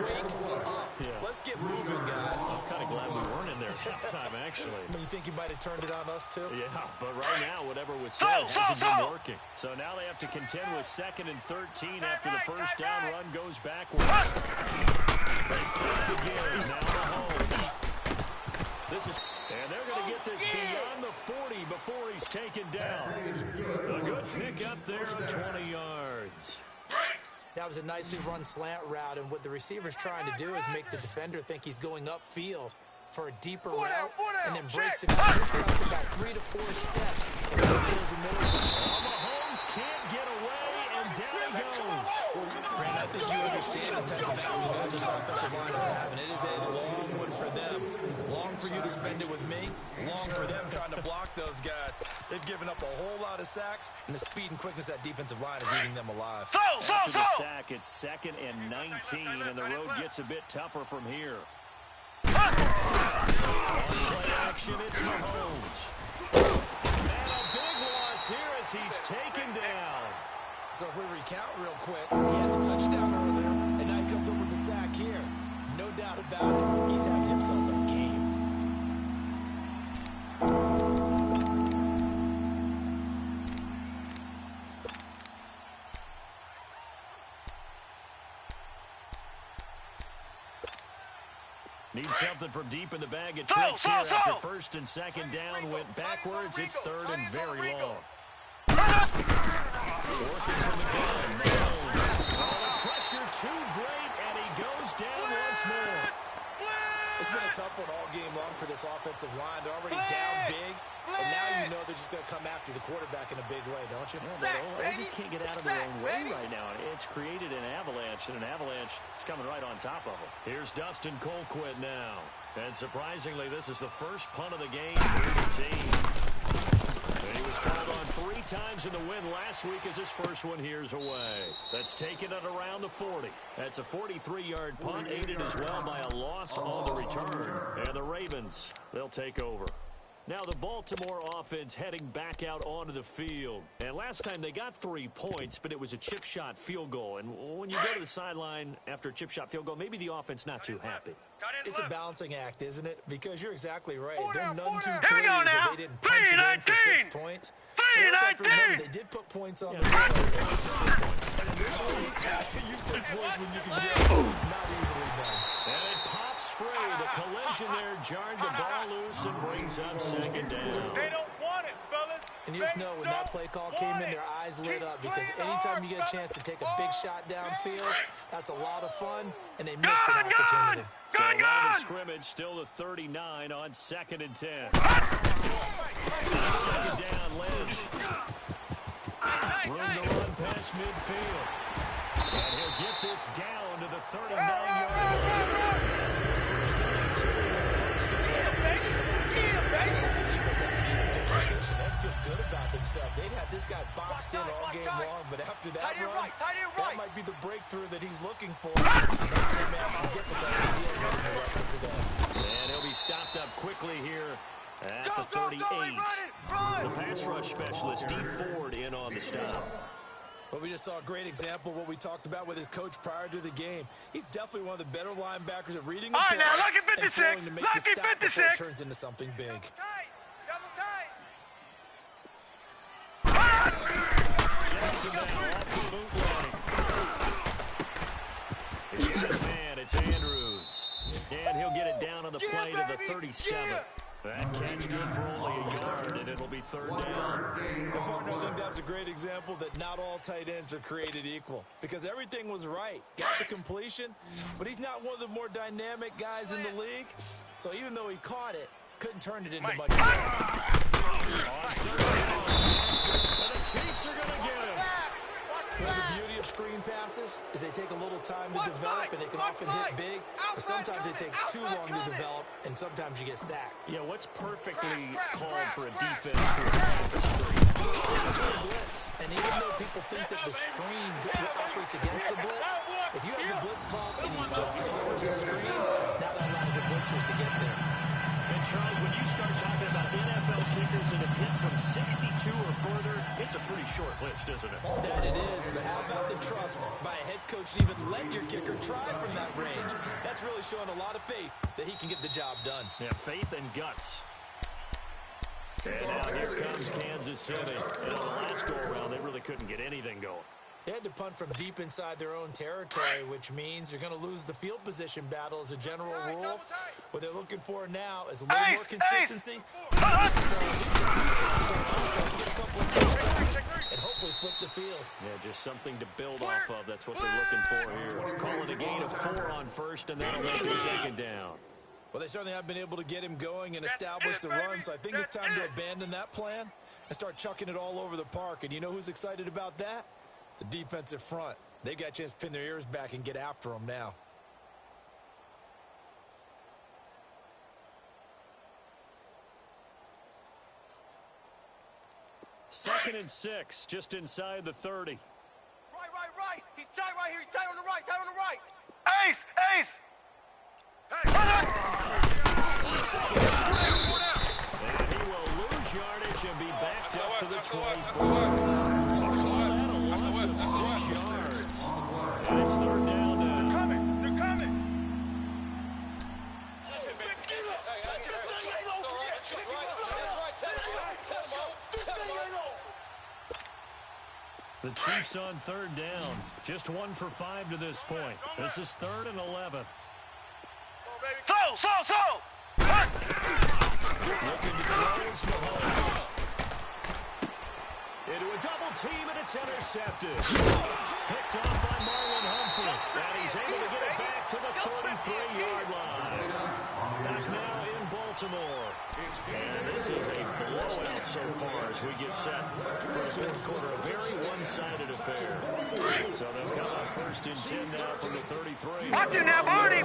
Speaker 4: wake up.
Speaker 1: Yeah.
Speaker 4: Let's get moving, guys.
Speaker 1: I'm kind of glad we weren't in there halftime, actually.
Speaker 4: You think he might have turned it on us, too?
Speaker 1: Yeah, but right now, whatever was said hasn't been working. So now they have to contend with 2nd and 13 after the first down run goes backwards. They flip again. Now Mahomes. And they're going to get this beyond the 40 before he's taken down. A good pick up there of 20 yards.
Speaker 5: That was a nicely run slant route, and what the receiver's trying to do is make the defender think he's going upfield for a deeper route, and then breaks it up. This route about 3 to 4 steps. And
Speaker 1: Mahomes can't get away, and down he goes.
Speaker 4: Brandon, I think you understand the type of afternoon this offensive line is having. It is a long one for them. Long for you to spend it with me. Long for them trying to block those guys. They've given up a whole lot of sacks, and the speed and quickness of that defensive line is eating them alive.
Speaker 1: After the sack, it's 2nd and 19, and the road gets a bit tougher from here. On play action, it's Mahomes. And a big loss here as he's taken down.
Speaker 4: So if we recount real quick, he had the touchdown earlier, and now he comes up with the sack here. No doubt about it, he's having himself a game.
Speaker 1: Needs something from deep in the bag of tricks here after 1st and 2nd down went backwards. It's 3rd and very long. Working from the gun. The pressure too great, and he goes down once more.
Speaker 4: It's been a tough one all game long for this offensive line. They're already down big, and now you know they're just going to come after the quarterback in a big way, don't you?
Speaker 1: Yeah, they just can't get out of their own way right now. It's created an avalanche, and an avalanche is coming right on top of them. Here's Dustin Colquitt now. And surprisingly, this is the first punt of the game for the team. And he was called on 3 times in the win last week as his first one here's away. That's taken at around the 40. That's a 43-yard punt, aided as well by a loss on the return. And the Ravens, they'll take over. Now the Baltimore offense heading back out onto the field. And last time they got 3 points, but it was a chip shot field goal. And when you go to the sideline after a chip shot field goal, maybe the offense not too happy.
Speaker 4: It's a balancing act, isn't it? Because you're exactly right. They're none too
Speaker 2: Here we
Speaker 4: pleased
Speaker 2: go now.
Speaker 4: that they didn't punch it in for 6 points. But also have to remember, they did put points on the board. You take points when you can get them. Not easily done.
Speaker 1: And it pops free. The collision there jarred the ball loose and brings up 2nd down.
Speaker 3: They don't want it, fellas.
Speaker 5: And you just know when that play call came in, their eyes lit up, because anytime you get a chance to take a big shot downfield, that's a lot of fun, and they missed an opportunity.
Speaker 1: So line of scrimmage, still the 39 on 2nd and 10. 2nd down, Lynch. Room to run past midfield. And he'll get this down to the 39-yard line.
Speaker 4: position. They'd feel good about themselves. They'd have this guy boxed in all game long, but after that run, that might be the breakthrough that he's looking for. And
Speaker 1: he'll be stopped up quickly here at the 38. The pass rush specialist, D. Ford, in on the stop.
Speaker 4: Well, we just saw a great example of what we talked about with his coach prior to the game. He's definitely one of the better linebackers at reading the play.
Speaker 6: All right, now, lucky 56. Lucky 56.
Speaker 4: It turns into something big.
Speaker 1: Jackson down off the boot line. It's his man, it's Andrews. And he'll get it down on the play to the 37. That catch good for only a yard, and it'll be third down.
Speaker 4: The partner, I think that's a great example that not all tight ends are created equal, because everything was right. Got the completion, but he's not one of the more dynamic guys in the league. So even though he caught it, couldn't turn it into much.
Speaker 1: The Chiefs are going to get him.
Speaker 4: Well, the beauty of screen passes is they take a little time to develop, and they can often hit big, but sometimes they take too long to develop, and sometimes you get sacked.
Speaker 1: Yeah, what's perfectly called for a defense to attack the screen?
Speaker 4: Blitz. And even though people think that the screen operates against the blitz, if you have the blitz called and you still cover the screen, not a lot of the blitzers to get there.
Speaker 1: And Charles, when you start talking about NFL kickers that have hit from 62 or further, it's a pretty short list, isn't it?
Speaker 4: That it is, but how about the trust by a head coach to even let your kicker try from that range? That's really showing a lot of faith that he can get the job done.
Speaker 1: Yeah, faith and guts. And now here comes Kansas City. And on the last go-around, they really couldn't get anything going.
Speaker 4: They had to punt from deep inside their own territory, which means you're going to lose the field position battle as a general rule. What they're looking for now is a little more consistency. And hopefully flip the field.
Speaker 1: Yeah, just something to build off of. That's what they're looking for here. Calling a gain of 4 on first, and that'll make the second down.
Speaker 4: Well, they certainly have been able to get him going and establish the run, so I think it's time to abandon that plan and start chucking it all over the park. And you know who's excited about that? The defensive front. They got a chance to pin their ears back and get after them now.
Speaker 1: Second and 6, just inside the 30.
Speaker 3: Right. He's tight right here. He's tight on the right.
Speaker 2: Ace!
Speaker 1: And he will lose yardage and be backed up to the 24. Loss of 6 yards. And it's third down now.
Speaker 3: They're coming.
Speaker 1: The Chiefs on third down. Just 1 for 5 to this point. This is 3rd and 11.
Speaker 2: Slow!
Speaker 1: Looking to close Mahomes. Into a double team, and it's intercepted. Picked off by Marlon Humphrey. And he's able to get it back to the 33-yard line. Back now in Baltimore. And this is a blowout so far as we get set for the fourth quarter. A very one-sided affair. So they'll come up 1st and 10 now from the 33.
Speaker 6: Watch it now, Barney!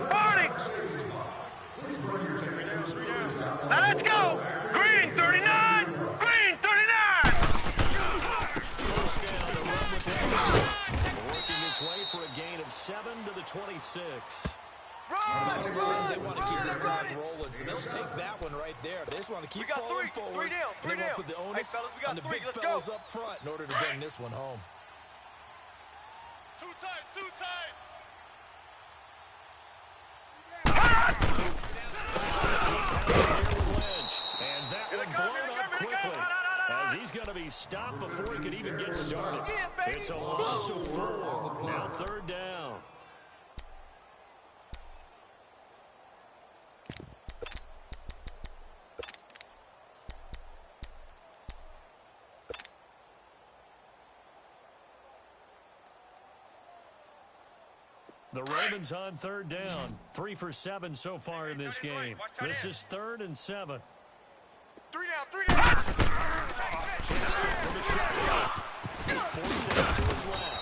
Speaker 6: Now let's go! Green 39! Green 39!
Speaker 1: First down to run with that. Working his way for a gain of 7 to the 26.
Speaker 4: They want to keep this drive rolling, so they'll take that one right there. They just want to keep falling forward. And they want to put the onus on the big fellas up front in order to bring this one home.
Speaker 3: Two times.
Speaker 1: And that one blown up quickly as he's going to be stopped before he can even get started. It's a loss of 4. Now third down. The Ravens on third down. 3 for 7 so far in this game. This is 3rd and 7.
Speaker 3: 3 down.
Speaker 1: Forced it out to his left.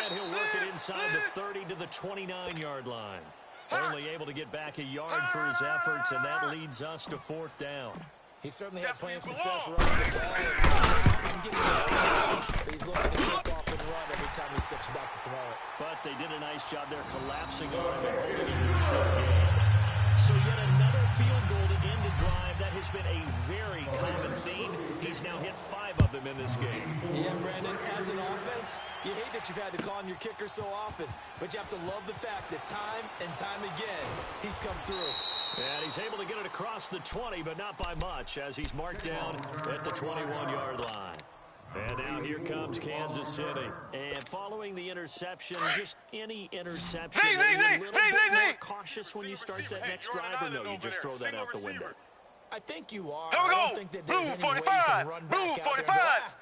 Speaker 1: And he'll work it inside the 30 to the 29-yard line. Only able to get back a yard for his efforts, and that leads us to 4th down.
Speaker 5: He certainly had plenty of success running the ball. And getting the he's looking to kick off and run every time he steps back to throw it.
Speaker 1: But they did a nice job there collapsing on him and holding him to a short game. So yet another field goal to end the drive. That has been a very common theme. He's now hit 5 of them in this game.
Speaker 5: Yeah, Brandon, as an offense, you hate that you've had to call on your kicker so often, but you have to love the fact that time and time again, he's come through.
Speaker 1: And he's able to get it across the 20, but not by much, as he's marked down at the 21-yard line. And now here comes Kansas City. And following the interception, just any interception, are you a little bit more cautious when you start that next drive, or no, you just throw that out the window?
Speaker 5: I think you are.
Speaker 2: Here we go.
Speaker 5: I don't think that there's any way you can run back out there and go,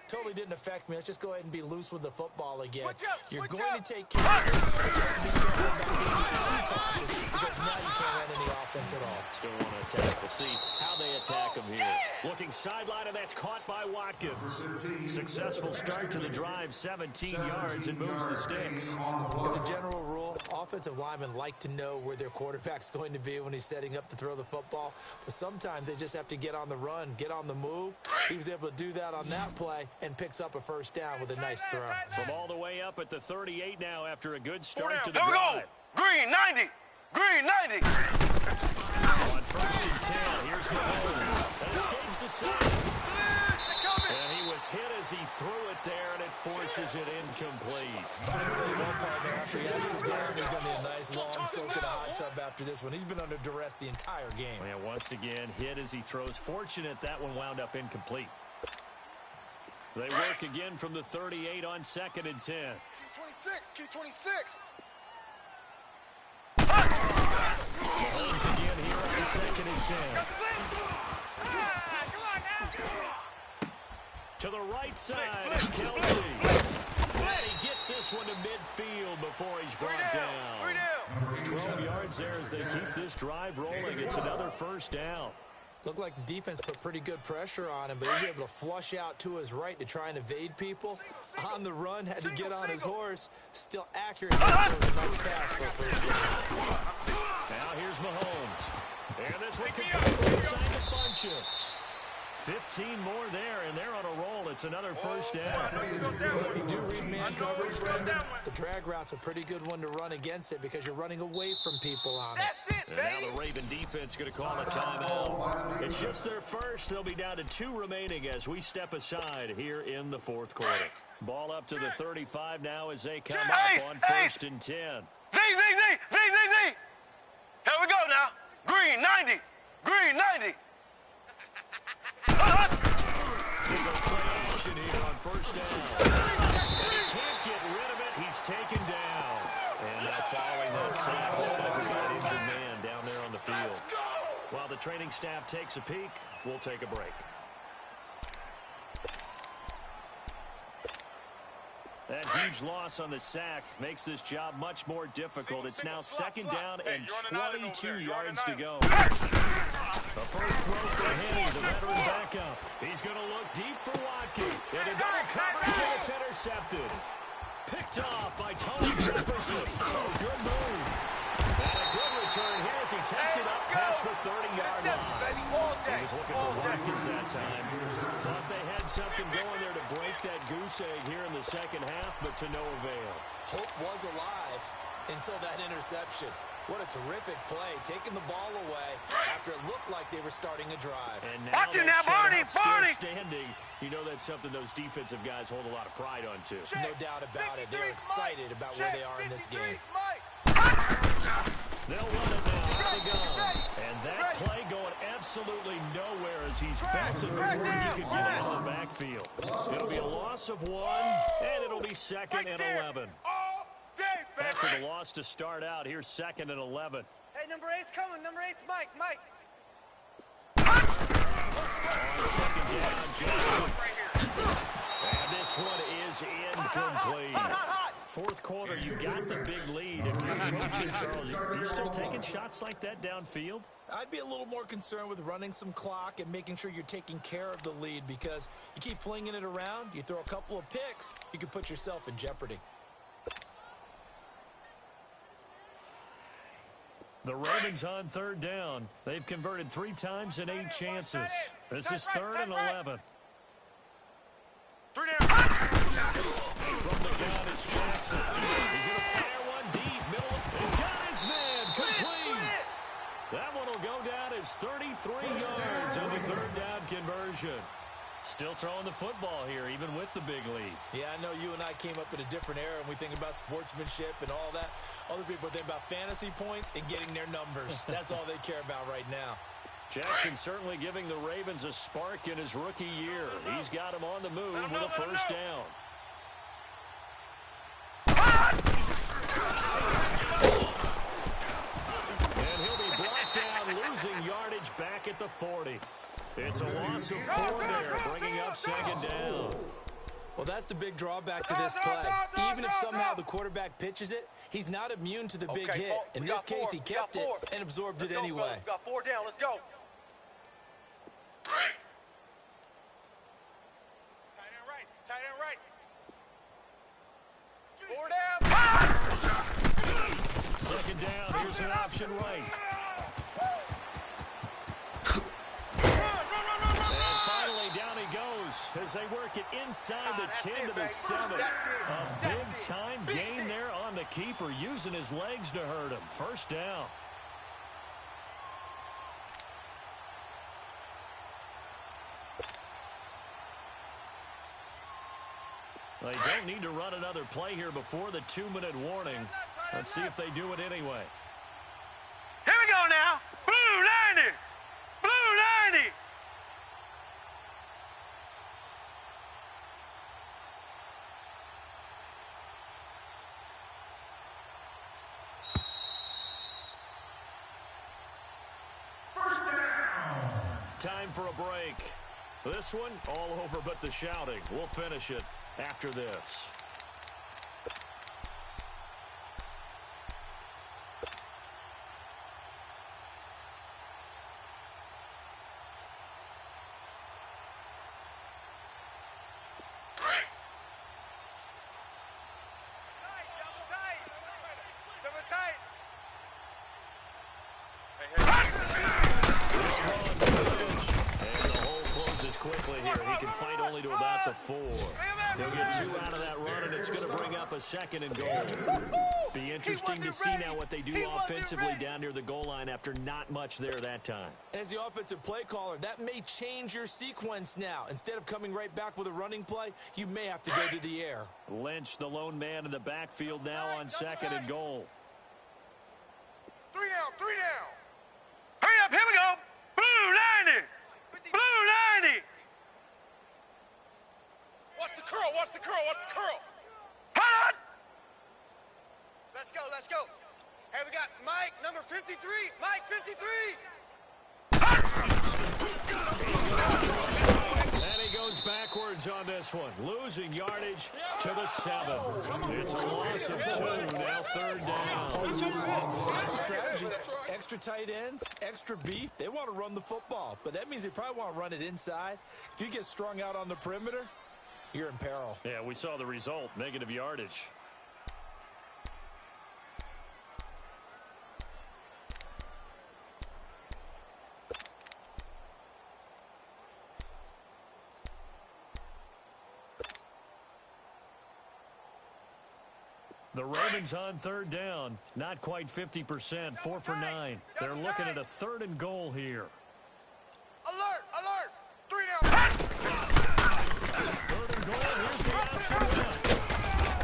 Speaker 5: totally didn't affect me. Let's just go ahead and be loose with the football again. You're going to take care of it. You have to be careful about being too cautious, because now you can't run any offense at all.
Speaker 1: Still want to attack. We'll see how they attack him here. Looking sideline, and that's caught by Watkins. Successful start to the drive, 17 yards, and moves the sticks.
Speaker 5: As a general rule, offensive linemen like to know where their quarterback's going to be when he's setting up to throw the football. But sometimes they just have to get on the run, get on the move. He was able to do that on that play and picks up a first down with a nice throw.
Speaker 1: From all the way up at the 38 now after a good start to the
Speaker 2: Here we go.
Speaker 1: drive.
Speaker 2: Green 90. Green 90.
Speaker 1: On 1st and 10, here's Mahomes. That escapes the sack. And he was hit as he threw it there, and it forces it incomplete.
Speaker 5: I'll tell you one partner, after he ices down, there's going to be a nice long soak in a hot tub after this one. He's been under duress the entire game.
Speaker 1: And once again, hit as he throws. Fortunate that one wound up incomplete. They work again from the 38 on 2nd and 10.
Speaker 3: Key 26.
Speaker 1: Mahomes again here on the 2nd and 10. To the right side, it's Kelsey. And he gets this one to midfield before he's brought down. 12 yards there as they keep this drive rolling. It's another first down.
Speaker 5: Looked like the defense put pretty good pressure on him, but he was able to flush out to his right to try and evade people. On the run, had to get on his horse. Still accurate. Nice pass for a first down.
Speaker 1: Now here's Mahomes. And this one completely inside the bunches. 15 more there, and they're on a roll. It's another first down.
Speaker 5: Well, if you do read man coverage, Brendan, the drag route's a pretty good one to run against it because you're running away from people on it.
Speaker 3: That's it,
Speaker 1: And
Speaker 3: baby.
Speaker 1: now the Raven defense going to call a timeout. It's just their first. They'll be down to 2 remaining as we step aside here in the 4th quarter. Ball up to the 35 now as they come up on 1st and 10.
Speaker 2: Z. Here we go now. Green 90. Green 90.
Speaker 1: There's a play action here on 1st down. And he can't get rid of it. He's taken down. And now following that sack, looks like we got an injured man down there on the field. While the training staff takes a peek, we'll take a break. That huge loss on the sack makes this job much more difficult. It's now 2nd down and 22 yards to go. The first throw for Henry, the veteran backup. He's going to look deep for Watkins. And a double coverage, and it's intercepted. Picked off by Tony Jefferson. Oh, good move. And a good return here as he takes it up past the 30-yard line. He was looking for Watkins that time. Thought they had something going there to break that goose egg here in the 2nd half, but to no avail.
Speaker 5: Hope was alive until that interception. What a terrific play, taking the ball away after it looked like they were starting a drive.
Speaker 1: And now
Speaker 6: Watch it now, Barney, Barney!
Speaker 1: Still standing. You know that's something those defensive guys hold a lot of pride on, too.
Speaker 5: No doubt about it. They're excited about where they are in this game.
Speaker 1: They'll run it now out of the gun. And that play going absolutely nowhere as he's belted before he could get out of the backfield. It'll be a loss of 1, and it'll be 2nd and 11. After the loss to start out, here's 2nd and 11.
Speaker 3: Hey, number 8's coming. Number 8's Mike.
Speaker 1: On 2nd down, Johnson. And this one is incomplete. 4th quarter, you've got the big lead. If you're coaching, Charles, are you still taking shots like that downfield?
Speaker 5: I'd be a little more concerned with running some clock and making sure you're taking care of the lead, because you keep flinging it around, you throw a couple of picks, you can put yourself in jeopardy.
Speaker 1: The Ravens on third down. They've converted 3 times in 8 chances. This is 3rd and 11.
Speaker 3: 3 down.
Speaker 1: From the gun, it's Jackson. He's going to fire one deep. Middle. He got his man. Complete. That one will go down as 33 yards on the 3rd down conversion. Still throwing the football here, even with the big lead.
Speaker 4: Yeah, I know you and I came up in a different era, and we think about sportsmanship and all that. Other people think about fantasy points and getting their numbers. That's all they care about right now.
Speaker 1: Jackson certainly giving the Ravens a spark in his rookie year. He's got him on the move with a first down. And he'll be brought down, losing yardage back at the 40. It's a loss of 4 there, bringing up 2nd down.
Speaker 4: Well, that's the big drawback to this play. Even if somehow the quarterback pitches it, he's not immune to the big hit. In this case, he kept it and absorbed it anyway.
Speaker 3: We got 4 down. Let's go. Tight end right. Tight end right. 4 down.
Speaker 1: 2nd down. Here's an option right. And finally, down he goes as they work it inside the 10 to the 7. A big-time gain there on the keeper, using his legs to hurt him. First down. They don't need to run another play here before the 2-minute warning. Let's see if they do it anyway.
Speaker 6: Here we go now. Blue 90. Blue 90.
Speaker 1: Time for a break. This one, all over but the shouting. We'll finish it after this. Quickly here. He can fight only to about the 4. He'll get 2 out of that run, and it's going to bring up a 2nd and goal. Be interesting to see now what they do offensively down near the goal line after not much there that time.
Speaker 4: As the offensive play caller, that may change your sequence now. Instead of coming right back with a running play, you may have to go to the air.
Speaker 1: Lynch, the lone man in the backfield now on 2nd and goal.
Speaker 3: 3 down. 3 down.
Speaker 6: Hurry up. Here we go. Blue 90. Blue 90.
Speaker 3: Watch the curl. Watch the curl. Watch the curl.
Speaker 6: Hold on.
Speaker 3: Let's go. Let's go. Hey, we got Mike, number 53. Mike, 53.
Speaker 1: And he goes backwards on this one, losing yardage to the 7. It's a loss of 2, now 3rd down.
Speaker 4: Strategy. Extra tight ends, extra beef. They want to run the football, but that means they probably want to run it inside. If you get strung out on the perimeter, you're in peril.
Speaker 1: Yeah, we saw the result, negative yardage. The Ravens on 3rd down. Not quite 50%, 4 for 9. They're looking at a 3rd and goal here.
Speaker 3: Alert, alert. 3 down.
Speaker 1: 3rd and goal, here's the option run.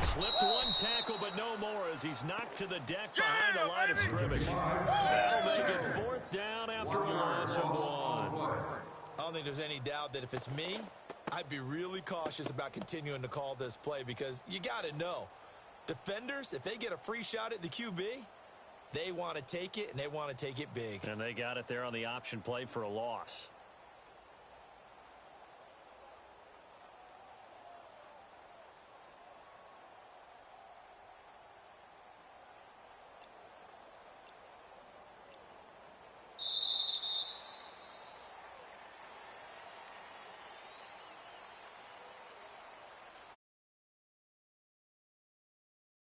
Speaker 1: Slipped one tackle, but no more as he's knocked to the deck behind the line of scrimmage. That'll make it 4th down after a loss of 1.
Speaker 4: I don't think there's any doubt that if it's me, I'd be really cautious about continuing to call this play because you got to know. Defenders, if they get a free shot at the QB, they want to take it, and they want to take it big.
Speaker 1: And they got it there on the option play for a loss.